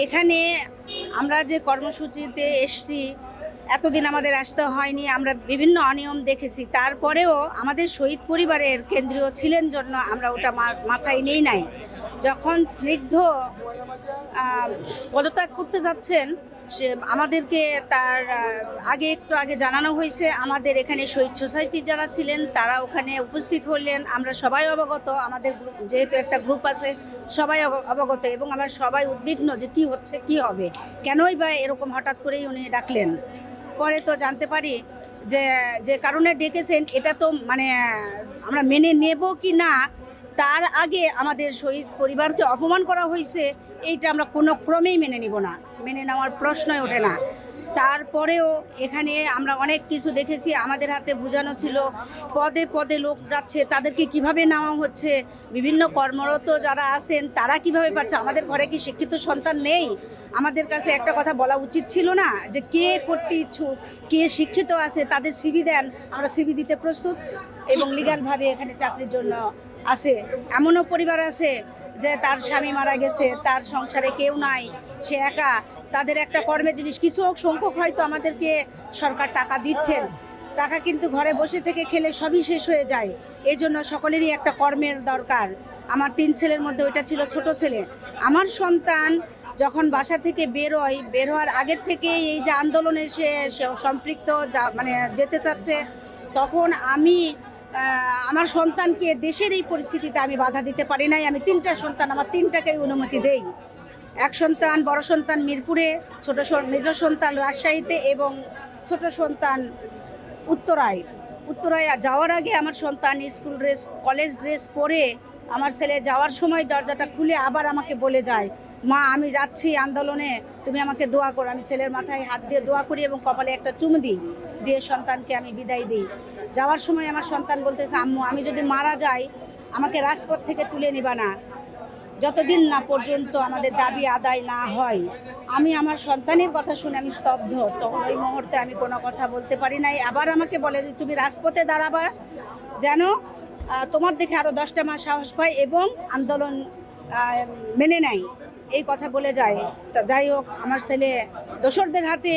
এখানে আমরা যে কর্মসূচিতে এসছি, এতদিন আমাদের আসতে হয়নি, আমরা বিভিন্ন অনিয়ম দেখেছি, তারপরেও আমাদের শহীদ পরিবারের কেন্দ্রীয় ছিলেন জন্য আমরা ওটা মাথায় নেই নাই। যখন স্নিগ্ধ পদত্যাগ করতে যাচ্ছেন, সে আমাদেরকে তার একটু আগে জানানো হয়েছে। আমাদের এখানে শহীদ সোসাইটির যারা ছিলেন তারা ওখানে উপস্থিত হলেন, আমরা সবাই অবগত, আমাদের যেহেতু একটা গ্রুপ আছে সবাই অবগত, এবং আমরা সবাই উদ্বিগ্ন যে কি হচ্ছে, কি হবে, কেনই বা এরকম হঠাৎ করেই উনি ডাকলেন। পরে তো জানতে পারি যে যে কারণে ডেকেছেন এটা তো মানে আমরা মেনে নেব কি না, তার আগে আমাদের শহীদ পরিবারকে অপমান করা হয়েছে, এইটা আমরা কোনো ক্রমেই মেনে নিব না, মেনে নেওয়ার প্রশ্নই ওঠে না। তারপরেও এখানে আমরা অনেক কিছু দেখেছি, আমাদের হাতে বোঝানো ছিল, পদে পদে লোক যাচ্ছে, তাদেরকে কিভাবে নেওয়া হচ্ছে, বিভিন্ন কর্মরত যারা আছেন তারা কিভাবে পাচ্ছে। আমাদের ঘরে কি শিক্ষিত সন্তান নেই? আমাদের কাছে একটা কথা বলা উচিত ছিল না যে কে করতে ইচ্ছুক, কে শিক্ষিত আছে, তাদের সিভি দেন, আমরা সিভি দিতে প্রস্তুত এবং লিগ্যালভাবে এখানে চাকরির জন্য আছে। এমনও পরিবার আছে যে তার স্বামী মারা গেছে, তার সংসারে কেউ নাই, সে একা, তাদের একটা কর্মের জিনিস কিছু সংখ্যক হয়তো আমাদেরকে সরকার টাকা দিচ্ছেন, টাকা কিন্তু ঘরে বসে থেকে খেলে সবই শেষ হয়ে যায়। এই জন্য সকলেরই একটা কর্মের দরকার। আমার 3 ছেলের মধ্যে ওইটা ছিল ছোট ছেলে। আমার সন্তান যখন বাসা থেকে বের হওয়ার আগের থেকে এই যে আন্দোলনে সে সম্পৃক্ত মানে যেতে চাচ্ছে, তখন আমি আমার সন্তানকে দেশের এই পরিস্থিতিতে আমি বাধা দিতে পারি নাই। আমি 3টা সন্তান, আমার 3টাকেই অনুমতি দেই। এক সন্তান, বড় সন্তান মিরপুরে, মেজ সন্তান রাজশাহীতে এবং ছোট সন্তান উত্তরায় যাওয়ার আগে আমার সন্তান স্কুল ড্রেস, কলেজ ড্রেস পরে আমার ছেলে যাওয়ার সময় দরজাটা খুলে আবার আমাকে বলে যায়, মা আমি যাচ্ছি আন্দোলনে, তুমি আমাকে দোয়া করো। আমি ছেলের মাথায় হাত দিয়ে দোয়া করি এবং কপালে একটা চুমু দিই, দিয়ে সন্তানকে আমি বিদায় দিই। যাওয়ার সময় আমার সন্তান বলতেছে, আম্মু আমি যদি মারা যাই আমাকে রাজপথ থেকে তুলে নিবা না, যতদিন না পর্যন্ত আমাদের দাবি আদায় না হয়। আমি আমার সন্তানের কথা শুনে আমি স্তব্ধ, তখন ওই মুহূর্তে আমি কোনো কথা বলতে পারি নাই। আবার আমাকে বলে যে তুমি রাজপথে দাঁড়াবা যেন তোমার দেখে আরও 10টা মাস সাহস পায় এবং আন্দোলন মেনে নেয়, এই কথা বলে যায়। তা যাই হোক, আমার ছেলে দোসরদের হাতে,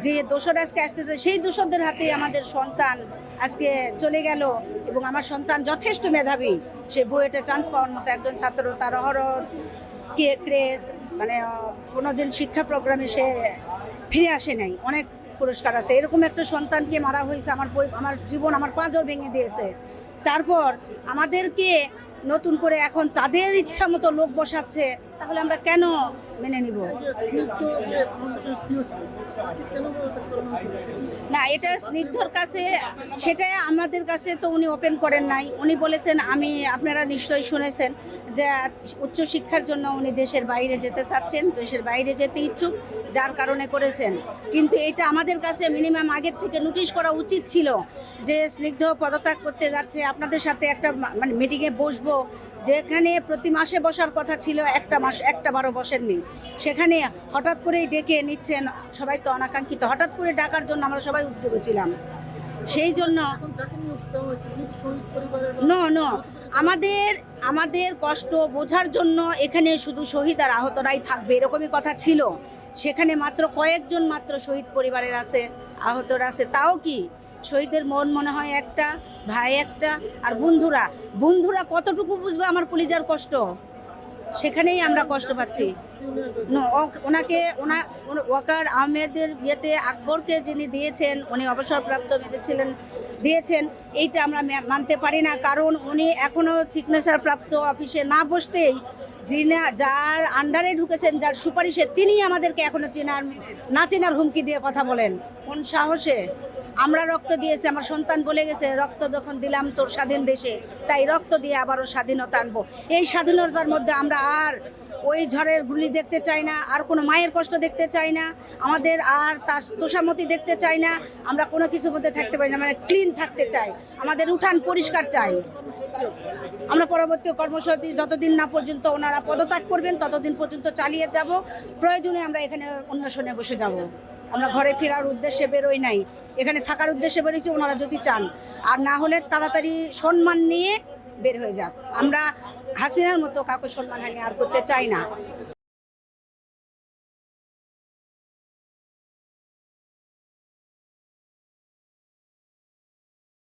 যে দোসর আজকে আসতেছে সেই দোসরদের হাতে আমাদের সন্তান আজকে চলে গেল। এবং আমার সন্তান যথেষ্ট মেধাবী, সে বুয়েটে চান্স পাওয়ার মতো একজন ছাত্র, তার ক্রেস মানে কোনোদিন শিক্ষা প্রোগ্রামে সে ফিরে আসে নাই, অনেক পুরস্কার আছে। এরকম একটা সন্তানকে মারা হয়েছে, আমার জীবন, আমার পাঁজর ভেঙে দিয়েছে। তারপর আমাদেরকে নতুন করে এখন তাদের ইচ্ছা মতো লোক বসাচ্ছে, তাহলে আমরা কেন মেনে নিব? না, এটা স্নিগ্ধর কাছে, সেটা আমাদের কাছে তো উনি ওপেন করেন নাই। উনি বলেছেন, আপনারা নিশ্চয়ই শুনেছেন যে উচ্চশিক্ষার জন্য উনি দেশের বাইরে যেতে চাচ্ছেন, দেশের বাইরে যেতে ইচ্ছুক, যার কারণে করেছেন। কিন্তু এটা আমাদের কাছে মিনিমাম আগের থেকে নোটিশ করা উচিত ছিল যে স্নিগ্ধ পদত্যাগ করতে যাচ্ছে, আপনাদের সাথে একটা মানে মিটিংয়ে বসবো, যেখানে প্রতি মাসে বসার কথা ছিল, একটা বারো বসেননি। সেখানে হঠাৎ করেই ডেকে নিচ্ছেন, সবাই তো অনাকাঙ্ক্ষিত, হঠাৎ করে ডাকার জন্য আমরা সবাই উদ্যোগে ছিলাম। সেই জন্য আমাদের কষ্ট বোঝার জন্য এখানে শুধু শহীদ আর আহতরাই থাকবে এরকমই কথা ছিল। সেখানে মাত্র কয়েকজন মাত্র শহীদ পরিবারের আছে, আহতরা আছে। তাও কি শহীদের মনে হয় একটা, ভাই একটা, আর বন্ধুরা কতটুকু বুঝবে আমার কলিজার কষ্ট? সেখানেই আমরা কষ্ট পাচ্ছি। ওয়াকার আহমেদের বিয়েতে আকবরকে যিনি দিয়েছেন, উনি অবসরপ্রাপ্ত মেজর ছিলেন, দিয়েছেন, এইটা আমরা মানতে পারি না। কারণ উনি এখনও সিগনেচার প্রাপ্ত অফিসে না বসতেই যার আন্ডারে ঢুকেছেন, যার সুপারিশে, তিনি আমাদেরকে এখনও না চেনার হুমকি দিয়ে কথা বলেন। কোন সাহসে? আমরা রক্ত দিয়েছি, আমার সন্তান বলে গেছে, রক্ত যখন দিলাম তোর স্বাধীন দেশে, তাই রক্ত দিয়ে আবারও স্বাধীনতা আনবো। এই স্বাধীনতার মধ্যে আমরা আর ওই ঝড়ের গুলি দেখতে চাই না, আর কোনো মায়ের কষ্ট দেখতে চাই না, আমাদের আর তোষামতি দেখতে চাই না, আমরা কোনো কিছুর মধ্যে থাকতে পারি না, মানে ক্লিন থাকতে চাই, আমাদের উঠান পরিষ্কার চাই। আমরা পরবর্তী কর্মসূচি যতদিন না পর্যন্ত ওনারা পদত্যাগ করবেন ততদিন পর্যন্ত চালিয়ে যাব। প্রয়োজনে আমরা এখানে অন্বেষণে বসে যাব। আমরা ঘরে ফেরার উদ্দেশ্যে বেরোই নাই, এখানে থাকার উদ্দেশ্যে বেরোইছি, ওনারা যদি চান। আর না হলে তাড়াতাড়ি সম্মান নিয়ে বের হয়ে যাক। আমরা হাসিনার মতো কাউকে সম্মানহানি আর করতে চাই না।